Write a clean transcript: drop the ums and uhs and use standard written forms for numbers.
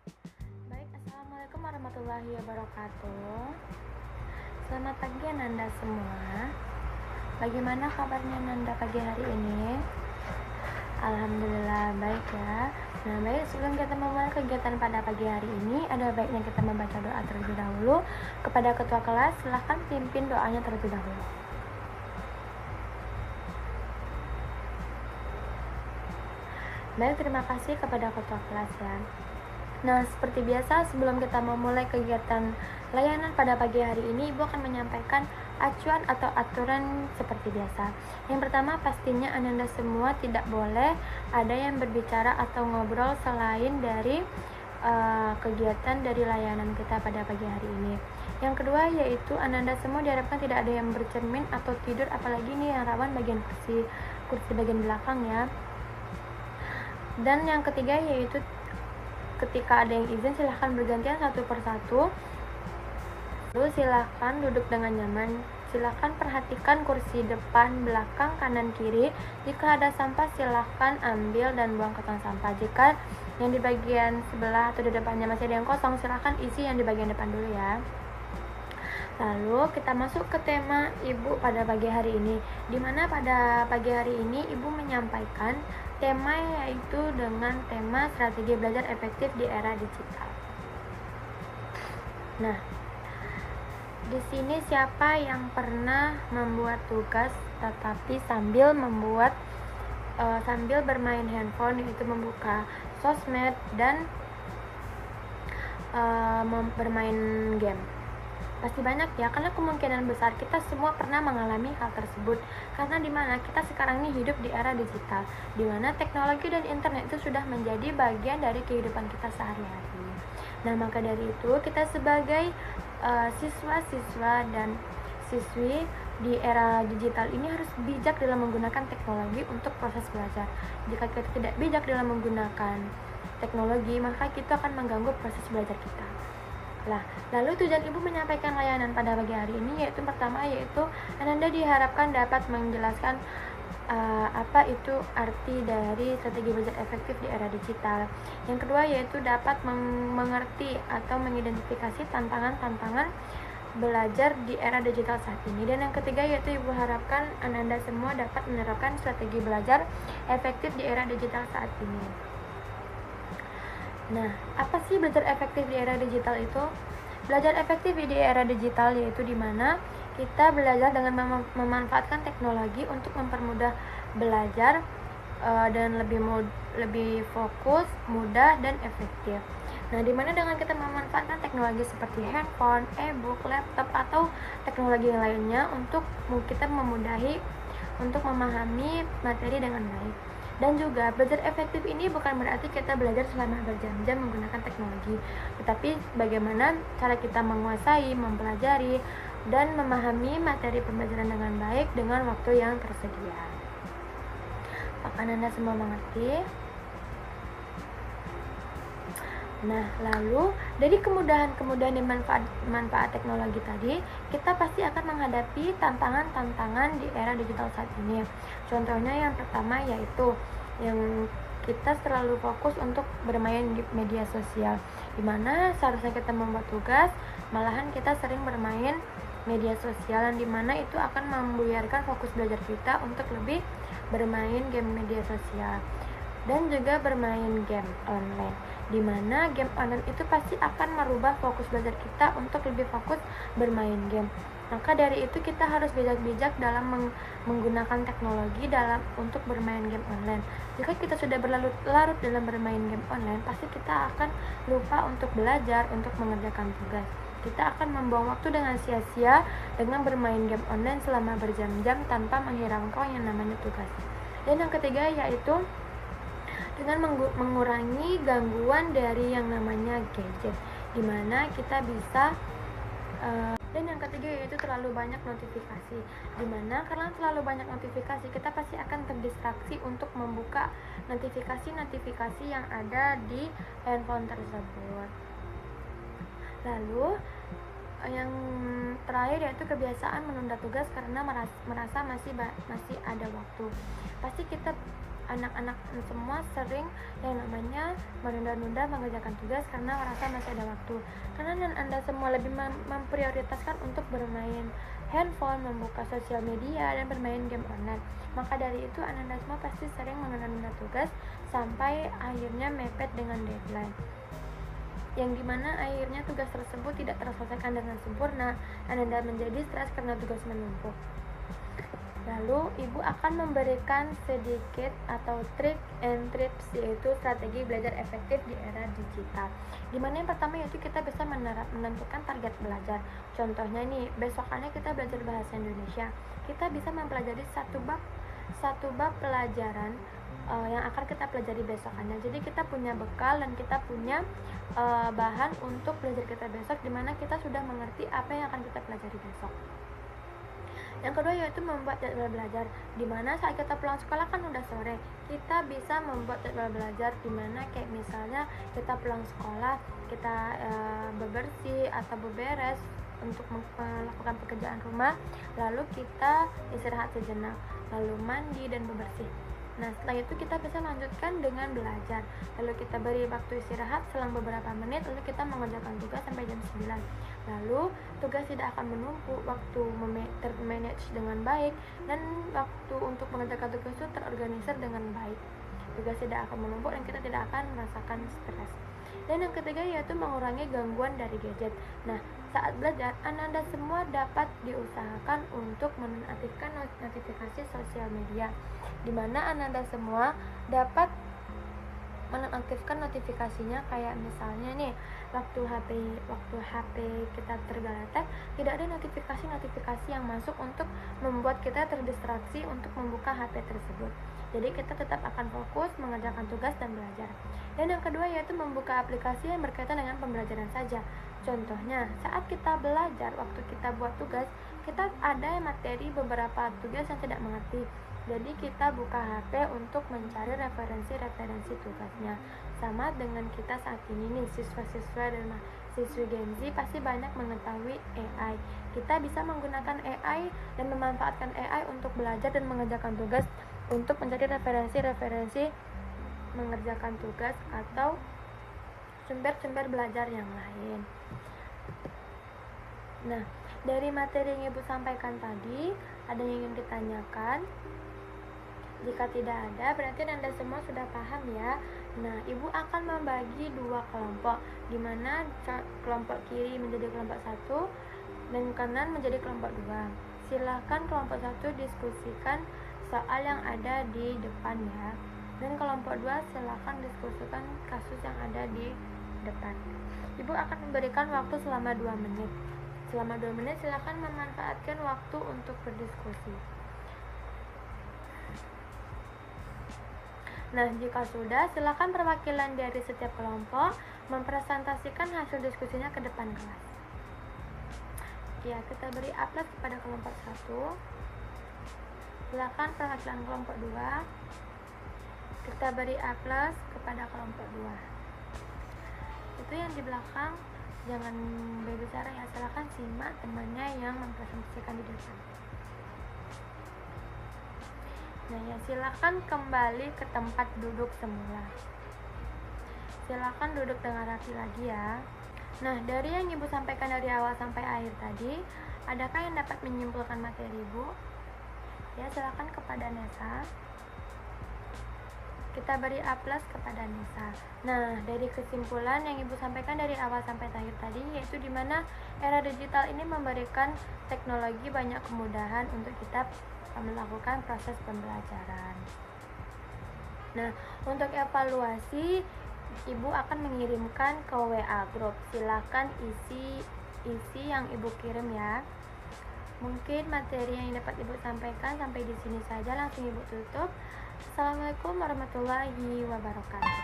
Baik, Assalamualaikum warahmatullahi wabarakatuh. Selamat pagi Nanda semua. Bagaimana kabarnya Nanda pagi hari ini? Alhamdulillah baik ya. Nah baik, sebelum kita memulai kegiatan pada pagi hari ini, ada baiknya kita membaca doa terlebih dahulu. Kepada ketua kelas, silahkan pimpin doanya terlebih dahulu. Baik, terima kasih kepada ketua kelas ya. Nah, seperti biasa, sebelum kita memulai kegiatan layanan pada pagi hari ini, Ibu akan menyampaikan acuan atau aturan seperti biasa. Yang pertama, pastinya Ananda semua tidak boleh ada yang berbicara atau ngobrol selain dari kegiatan dari layanan kita pada pagi hari ini. Yang kedua, yaitu Ananda semua diharapkan tidak ada yang bercermin atau tidur, apalagi nih yang rawan bagian kursi bagian belakang ya. Dan yang ketiga, yaitu ketika ada yang izin silahkan bergantian satu persatu. Lalu silahkan duduk dengan nyaman. Silahkan perhatikan kursi depan, belakang, kanan, kiri. Jika ada sampah silahkan ambil dan buang ke tong sampah. Jika yang di bagian sebelah atau di depannya masih ada yang kosong, silahkan isi yang di bagian depan dulu ya. Lalu kita masuk ke tema Ibu pada pagi hari ini, dimana pada pagi hari ini Ibu menyampaikan tema yaitu dengan tema strategi belajar efektif di era digital. Nah, di sini siapa yang pernah membuat tugas tetapi sambil bermain handphone, yaitu membuka sosmed dan bermain game? Pasti banyak ya, karena kemungkinan besar kita semua pernah mengalami hal tersebut. Karena dimana kita sekarang ini hidup di era digital, dimana teknologi dan internet itu sudah menjadi bagian dari kehidupan kita sehari-hari. Nah, maka dari itu kita sebagai siswa-siswa dan siswi di era digital ini harus bijak dalam menggunakan teknologi untuk proses belajar. Jika kita tidak bijak dalam menggunakan teknologi, maka kita akan mengganggu proses belajar kita. Lalu tujuan Ibu menyampaikan layanan pada pagi hari ini yaitu pertama, yaitu Ananda diharapkan dapat menjelaskan apa itu arti dari strategi belajar efektif di era digital. Yang kedua, yaitu dapat mengerti atau mengidentifikasi tantangan-tantangan belajar di era digital saat ini. Dan yang ketiga, yaitu Ibu harapkan Ananda semua dapat menerapkan strategi belajar efektif di era digital saat ini. Nah, apa sih belajar efektif di era digital itu? Belajar efektif di era digital yaitu dimana kita belajar dengan memanfaatkan teknologi untuk mempermudah belajar dan lebih fokus, mudah, dan efektif. Nah, dimana dengan kita memanfaatkan teknologi seperti handphone, e-book, laptop, atau teknologi yang lainnya untuk kita memudahi untuk memahami materi dengan baik. Dan juga belajar efektif ini bukan berarti kita belajar selama berjam-jam menggunakan teknologi, tetapi bagaimana cara kita menguasai, mempelajari, dan memahami materi pembelajaran dengan baik dengan waktu yang tersedia. Apakah Anda semua mengerti? Nah, lalu dari kemudahan dan manfaat teknologi tadi, kita pasti akan menghadapi tantangan-tantangan di era digital saat ini. Contohnya yang pertama yaitu yang kita terlalu fokus untuk bermain di media sosial, dimana seharusnya kita membuat tugas, malahan kita sering bermain media sosial, yang dimana itu akan membuyarkan fokus belajar kita untuk lebih bermain game media sosial dan juga bermain game online, dimana game online itu pasti akan merubah fokus belajar kita untuk lebih fokus bermain game. Maka dari itu kita harus bijak-bijak dalam menggunakan teknologi untuk bermain game online. Jika kita sudah berlarut-larut dalam bermain game online, pasti kita akan lupa untuk belajar, untuk mengerjakan tugas. Kita akan membuang waktu dengan sia-sia dengan bermain game online selama berjam-jam tanpa menghiraukan yang namanya tugas. Dan yang ketiga yaitu dengan mengurangi gangguan dari yang namanya gadget, dimana kita bisa dan yang ketiga yaitu terlalu banyak notifikasi, dimana karena terlalu banyak notifikasi kita pasti akan terdistraksi untuk membuka notifikasi yang ada di handphone tersebut. Lalu yang terakhir yaitu kebiasaan menunda tugas karena merasa masih ada waktu. Pasti kita anak-anak semua sering yang namanya menunda-nunda mengerjakan tugas karena merasa masih ada waktu. Karena Anda semua lebih memprioritaskan untuk bermain handphone, membuka sosial media, dan bermain game online. Maka dari itu Anda semua pasti sering menunda-nunda tugas sampai akhirnya mepet dengan deadline, yang dimana akhirnya tugas tersebut tidak terselesaikan dengan sempurna. Anda menjadi stres karena tugas menumpuk. Lalu ibu akan memberikan sedikit atau trik and tips, yaitu strategi belajar efektif di era digital. Dimana yang pertama yaitu kita bisa menentukan target belajar. Contohnya nih, besokannya kita belajar bahasa Indonesia. Kita bisa mempelajari satu bab pelajaran yang akan kita pelajari besokannya. Jadi kita punya bekal dan kita punya bahan untuk belajar kita besok, dimana kita sudah mengerti apa yang akan kita pelajari besok. Yang kedua yaitu membuat jadwal belajar, dimana saat kita pulang sekolah kan udah sore, kita bisa membuat jadwal belajar, dimana kayak misalnya kita pulang sekolah, kita bebersih atau beberes untuk melakukan pekerjaan rumah, lalu kita istirahat sejenak, lalu mandi dan bebersih. Nah, setelah itu kita bisa lanjutkan dengan belajar. Lalu kita beri waktu istirahat selang beberapa menit, lalu kita mengerjakan tugas sampai jam 9. Lalu tugas tidak akan menumpuk, waktu termanage dengan baik, dan waktu untuk mengerjakan tugas itu terorganisir dengan baik. Tugas tidak akan menumpuk dan kita tidak akan merasakan stres. Dan yang ketiga yaitu mengurangi gangguan dari gadget. Nah, saat belajar, Anda semua dapat diusahakan untuk menonaktifkan notifikasi sosial media, di mana Anda semua dapat menonaktifkan notifikasinya, kayak misalnya nih, waktu HP kita tergeletak, tidak ada notifikasi yang masuk untuk membuat kita terdistraksi untuk membuka HP tersebut. Jadi kita tetap akan fokus mengerjakan tugas dan belajar. Dan yang kedua yaitu membuka aplikasi yang berkaitan dengan pembelajaran saja. Contohnya, saat kita belajar, waktu kita buat tugas, kita ada materi beberapa tugas yang tidak mengerti. Jadi kita buka HP untuk mencari referensi tugasnya. Sama dengan kita saat ini nih, siswa-siswa dan mahasiswi Gen Z pasti banyak mengetahui AI. Kita bisa menggunakan AI dan memanfaatkan AI untuk belajar dan mengerjakan tugas, untuk mencari referensi mengerjakan tugas atau sumber-sumber belajar yang lain. Nah, dari materi yang Ibu sampaikan tadi, ada yang ingin ditanyakan? Jika tidak ada, berarti Anda semua sudah paham ya. Nah, Ibu akan membagi dua kelompok, di mana kelompok kiri menjadi kelompok 1 dan kanan menjadi kelompok 2. Silakan kelompok 1 diskusikan soal yang ada di depan ya. Dan kelompok 2 silakan diskusikan kasus yang ada di depan. Ibu akan memberikan waktu selama 2 menit. Selama 2 menit silakan memanfaatkan waktu untuk berdiskusi. Nah, jika sudah, silakan perwakilan dari setiap kelompok mempresentasikan hasil diskusinya ke depan kelas. Ya, kita beri A+ kepada kelompok 1. Silakan perwakilan kelompok 2. Kita beri A+ kepada kelompok 2. Itu yang di belakang jangan berbicara ya, silakan simak temannya yang mempresentasikan di depan. Nah ya, silakan kembali ke tempat duduk semula. Silakan duduk dengan rapi lagi ya. Nah, dari yang Ibu sampaikan dari awal sampai akhir tadi, adakah yang dapat menyimpulkan materi Ibu? Ya, silakan kepada Nesa. Kita beri A+ kepada Nesa. Nah, dari kesimpulan yang Ibu sampaikan dari awal sampai akhir tadi, yaitu di mana era digital ini memberikan teknologi banyak kemudahan untuk kita melakukan proses pembelajaran. Nah, untuk evaluasi, Ibu akan mengirimkan ke WA group. Silakan isi yang Ibu kirim ya. Mungkin materi yang dapat Ibu sampaikan sampai di sini saja, langsung Ibu tutup. Assalamualaikum warahmatullahi wabarakatuh.